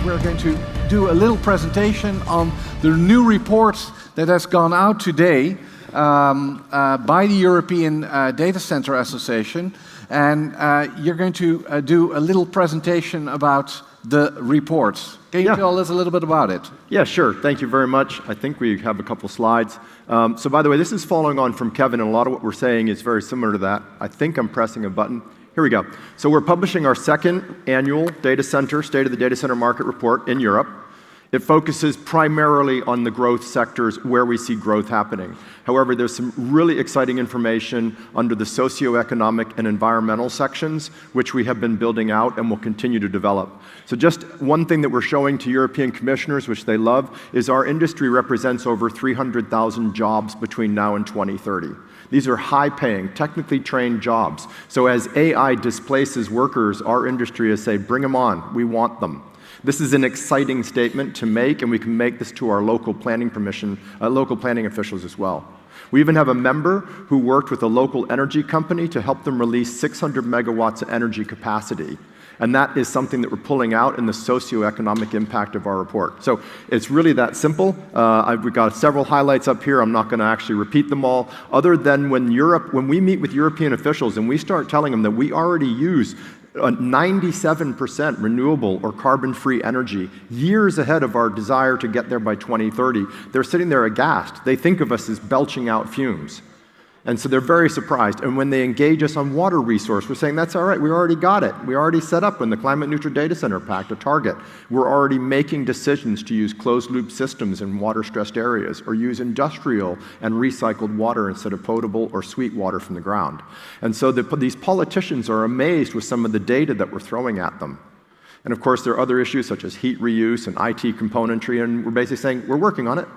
we're going to do a little presentation on the new report that has gone out today by the European Data Center Association. And you're going to do a little presentation about the report. Can you tell us a little bit about it? Yeah, sure. Thank you very much. I think we have a couple slides. So by the way, this is following on from Kevin, and a lot of what we're saying is very similar to that. I think I'm pressing a button. Here we go. So we're publishing our second annual data center, State of the Data Center Market Report in Europe. It focuses primarily on the growth sectors where we see growth happening. However, there's some really exciting information under the socioeconomic and environmental sections, which we have been building out and will continue to develop. So just one thing that we're showing to European commissioners, which they love, is our industry represents over 300,000 jobs between now and 2030. These are high-paying, technically trained jobs. So as AI displaces workers, our industry is saying, bring them on, we want them. This is an exciting statement to make, and we can make this to our local planning officials as well. We even have a member who worked with a local energy company to help them release 600 megawatts of energy capacity. And that is something that we're pulling out in the socioeconomic impact of our report. So it's really that simple. We've got several highlights up here. I'm not going to actually repeat them all, other than when we meet with European officials and we start telling them that we already use 97% renewable or carbon-free energy, years ahead of our desire to get there by 2030, they're sitting there aghast. They think of us as belching out fumes. And so they're very surprised. And when they engage us on water resource, we're saying, that's all right, we already got it. We already set up in the Climate Neutral Data Center Pact a target. We're already making decisions to use closed-loop systems in water-stressed areas, or use industrial and recycled water instead of potable or sweet water from the ground. And so these politicians are amazed with some of the data that we're throwing at them. And of course, there are other issues such as heat reuse and IT componentry, and we're basically saying, we're working on it.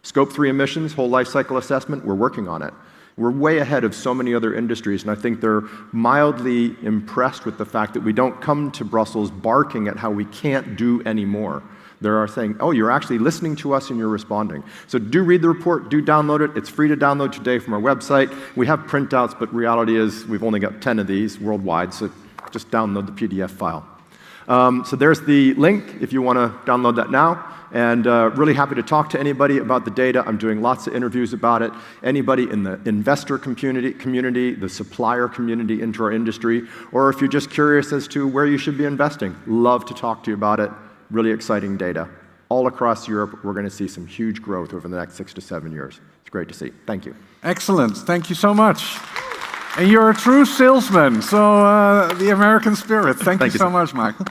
Scope 3 emissions, whole life cycle assessment, we're working on it. We're way ahead of so many other industries, and I think they're mildly impressed with the fact that we don't come to Brussels barking at how we can't do any more. They're saying, oh, you're actually listening to us and you're responding. So do read the report, do download it. It's free to download today from our website. We have printouts, but reality is we've only got 10 of these worldwide, so just download the PDF file. So there's the link if you want to download that now. And really happy to talk to anybody about the data. I'm doing lots of interviews about it. Anybody in the investor community, the supplier community into our industry, or if you're just curious as to where you should be investing, love to talk to you about it. Really exciting data. All across Europe, we're going to see some huge growth over the next 6 to 7 years. It's great to see. Thank you. Excellent. Thank you so much. And you're a true salesman, so the American spirit. Thank you so much, Michael.